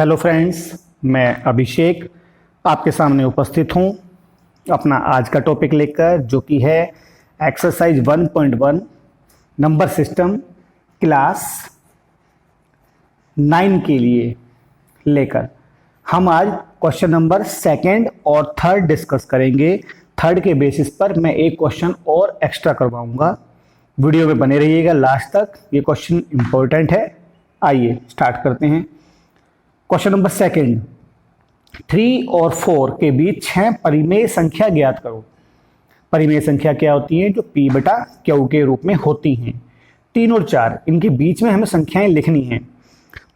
Hello friends, मैं अभिषेक आपके सामने उपस्थित हूँ अपना आज का टॉपिक लेकर, जो कि है एक्सरसाइज 1.1 नंबर सिस्टम क्लास 9 के लिए लेकर। हम आज क्वेश्चन नंबर 2 और 3 डिस्कस करेंगे। 3 के बेसिस पर मैं एक क्वेश्चन और एक्स्ट्रा करवाऊंगा। वीडियो में बने रहिएगा लास्ट तक, ये क्वेश्चन इंपॉर्टेंट है। आइए स्टार्ट करते हैं। क्वेश्चन नंबर 2, 3 और 4 के बीच 6 परिमेय संख्या ज्ञात करो। परिमेय संख्या क्या होती है? जो P बटा Q के रूप में होती हैं। 3 और 4 इनके बीच में हमें संख्याएं लिखनी हैं।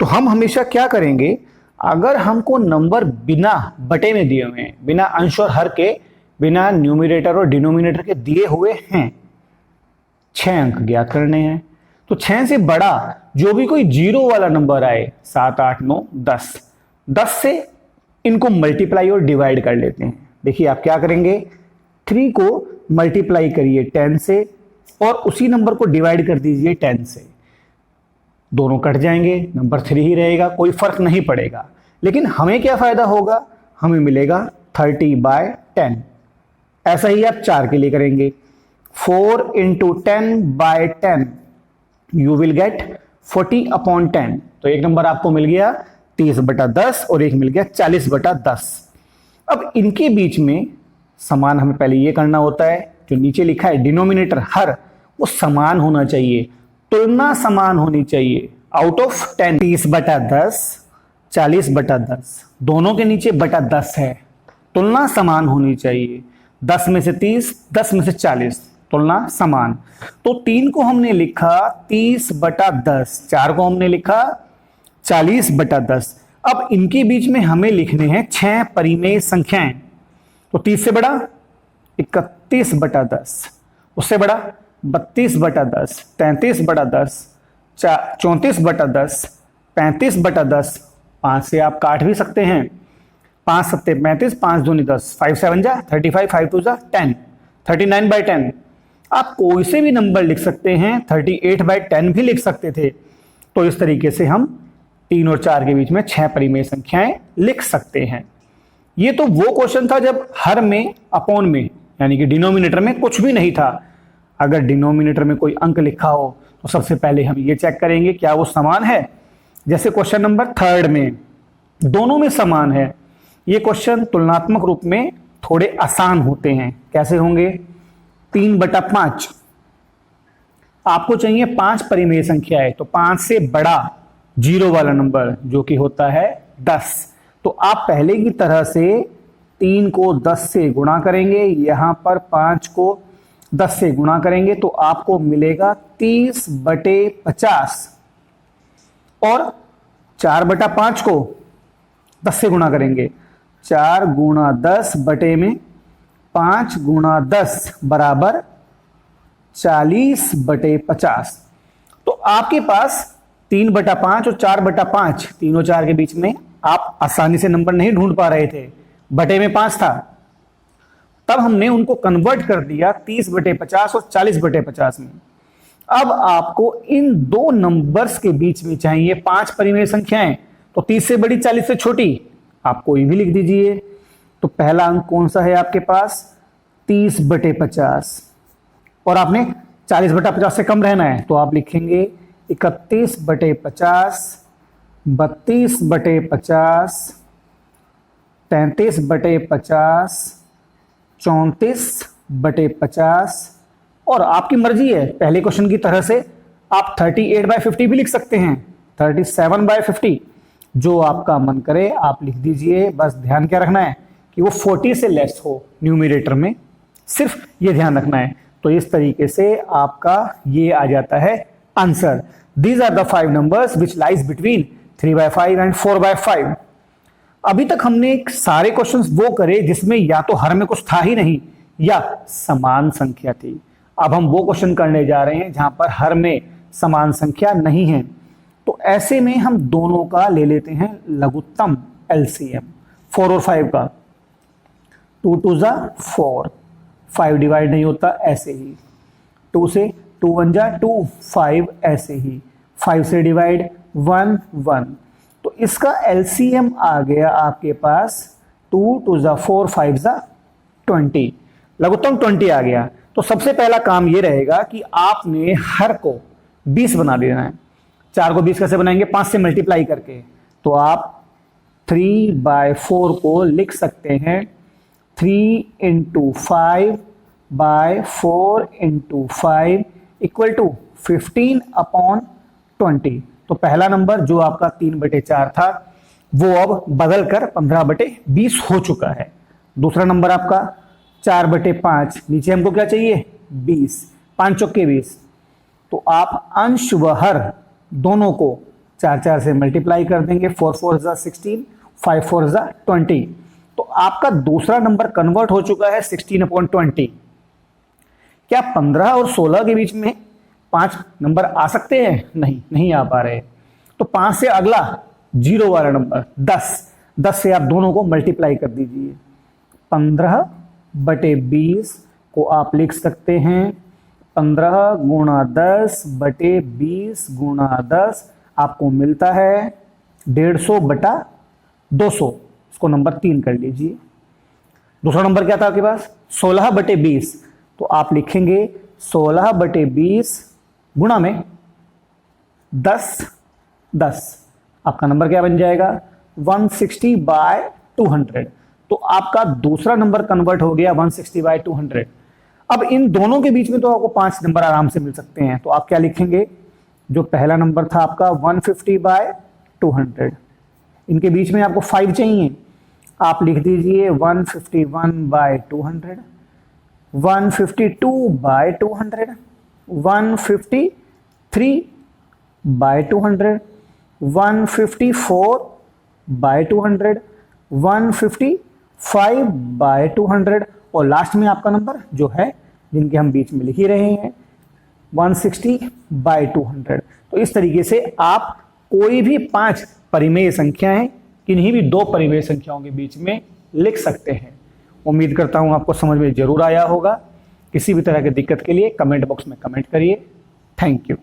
तो हम हमेशा क्या करेंगे, अगर हमको नंबर बिना बटे में दिए हुए हैं, बिना अंश और हर के, बिना न्यूमरेटर और डिनोमिनेटर के दिए हुए हैं, 6 अंक ज्ञात करने हैं। तो 6 से बड़ा जो भी कोई जीरो वाला नंबर आए, 7, 8, 9, 10 से इनको मल्टीप्लाई और डिवाइड कर लेते हैं। देखिए आप क्या करेंगे, 3 को मल्टीप्लाई करिए 10 से और उसी नंबर को डिवाइड कर दीजिए 10 से। दोनों कट जाएंगे, नंबर 3 ही रहेगा, कोई फर्क नहीं पड़ेगा। लेकिन हमें क्या फायदा होगा, हमें मिलेगा 30/10। ऐसा ही आप 4 के लिए करेंगे। 4 × 10/10 यू विल गेट 40/10। तो एक नंबर आपको मिल गया 30/10 और एक मिल गया 40/10। अब इनके बीच में समान हमें पहले ये करना होता है, जो नीचे लिखा है डिनोमिनेटर हर, वो समान होना चाहिए, तुलना समान होनी चाहिए। आउट ऑफ 10, 30/10, 40/10, दोनों के नीचे बटा 10 है, तुलना समान होनी चाहिए। 10 में से 30, 10 में से 40, तुलना समान। तो 3 को हमने लिखा 30/10, 4 को हमने लिखा 40/10। अब इनके बीच में हमें लिखने हैं 6 परिमेय संख्याएं। तो 30 से बड़ा 31/10, उससे बड़ा 32/10, 33/10, 34/10, 35/10। 5 से आप काट भी सकते हैं, 5 7 35, 5 दूनी 10, 5 7 जा 35, 5 2 जा 10, 39/10। आप कोई से भी नंबर लिख सकते हैं, 38/10 भी लिख सकते थे। तो इस तरीके से हम 3 और 4 के बीच में 6 परिमेय संख्याएं लिख सकते हैं। ये तो वो क्वेश्चन था जब हर में, अपॉन में, यानी कि डिनोमिनेटर में कुछ भी नहीं था। अगर डिनोमिनेटर में कोई अंक लिखा हो तो सबसे पहले हम ये चेक करेंगे क्या वो समान है। जैसे क्वेश्चन नंबर 3 में दोनों में समान है। ये क्वेश्चन तुलनात्मक रूप में थोड़े आसान होते हैं। कैसे होंगे? 3/5 आपको चाहिए 5 परिमेय संख्या है, तो 5 से बड़ा जीरो वाला नंबर जो कि होता है 10। तो आप पहले की तरह से 3 को 10 से गुणा करेंगे, यहां पर 5 को 10 से गुणा करेंगे तो आपको मिलेगा 30/50। और 4/5 को 10 से गुणा करेंगे, 4 × 10 बटे में 5 × 10 बराबर 40/50। तो आपके पास 3/5 और 4/5, 3 और 4 के बीच में आप आसानी से नंबर नहीं ढूंढ पा रहे थे, बटे में 5 था। तब हमने उनको कन्वर्ट कर दिया 30/50 और 40/50 में। अब आपको इन दो नंबर्स के बीच में चाहिए 5 परिमेय संख्याएं। तो 30 से बड़ी, 40 से छोटी, आप कोई भी लिख दीजिए। तो पहला अंक कौन सा है आपके पास? 30/50। और आपने 40/50 से कम रहना है तो आप लिखेंगे 31/50, 32/50, 33/50, 34/50। और आपकी मर्जी है, पहले क्वेश्चन की तरह से आप 38/50 भी लिख सकते हैं, 37/50, जो आपका मन करे आप लिख दीजिए। बस ध्यान क्या रखना है कि वो 40 से लेस हो न्यूमरेटर में, सिर्फ ये ध्यान रखना है। तो इस तरीके से आपका ये आ जाता है answer. These are the 5 numbers which lies between 3/5 and 4/5। अभी तक हमने सारे क्वेश्चंस वो करे जिसमें या तो हर में कुछ था ही नहीं या समान संख्या थी। अब हम वो क्वेश्चन करने जा रहे हैं जहां पर हर में समान संख्या नहीं है। तो ऐसे में हम दोनों का ले लेते हैं लघुत्तम एलसीएम, 4 और 5 का। 2 2 जा 4, 5 डिवाइड नहीं होता ऐसे ही। 2 से 2 1 जा 2, 5 ऐसे ही। 5 से डिवाइड 1 1। तो तो इसका LCM आ गया आपके पास 2 2 ज़ा 4 5 ज़ा 20, लघुत्तम 20 आ गया। तो सबसे पहला काम ये रहेगा कि आपने हर को 20 बना देना है। 4 को 20 कैसे बनाएंगे? 5 से मल्टीप्लाई करके। तो आप 3/4 को लिख सकते हैं 3 × 5/4 × 5 = 15/20। तो पहला नंबर जो आपका 3/4 था वो अब बदल कर 15/20 हो चुका है। दूसरा नंबर आपका 4/5, नीचे हमको क्या चाहिए? 20, 5 चौके 20। तो आप अंश व हर दोनों को 4 से मल्टीप्लाई कर देंगे। 4 4 ज़ा 16, 5 4 ज़ा 20। तो आपका दूसरा नंबर कन्वर्ट हो चुका है 16/20। क्या 15 और 16 के बीच में 5 नंबर आ सकते हैं? नहीं आ पा रहे। तो 5 से अगला 0 वाला नंबर 10 से आप दोनों को मल्टीप्लाई कर दीजिए। 15/20 को आप लिख सकते हैं 15 × 10/20 × 10, आपको मिलता है 150/200। इसको नंबर 3 कर लीजिए। दूसरा नंबर क्या था आपके पास? 16/20। तो आप लिखेंगे 16/20 गुणा में 10। आपका नंबर क्या बन जाएगा? 160/200। तो आपका दूसरा नंबर कन्वर्ट हो गया 160/200। अब इन दोनों के बीच में तो आपको 5 नंबर आराम से मिल सकते हैं। तो आप क्या लिखेंगे? जो पहला नंबर था आपका 150/200, इनके बीच में आपको 5 चाहिए। आप लिख दीजिए 151/200, 152/200, 153/200, 154/200, 155/200 और लास्ट में आपका नंबर जो है जिनके हम बीच में लिख ही रहे हैं 160/200। तो इस तरीके से आप कोई भी 5 परिमेय संख्याएं किन्हीं भी 2 परिमेय संख्याओं के बीच में लिख सकते हैं। उम्मीद करता हूं आपको समझ में जरूर आया होगा। किसी भी तरह की दिक्कत के लिए कमेंट बॉक्स में कमेंट करिए। Thank you.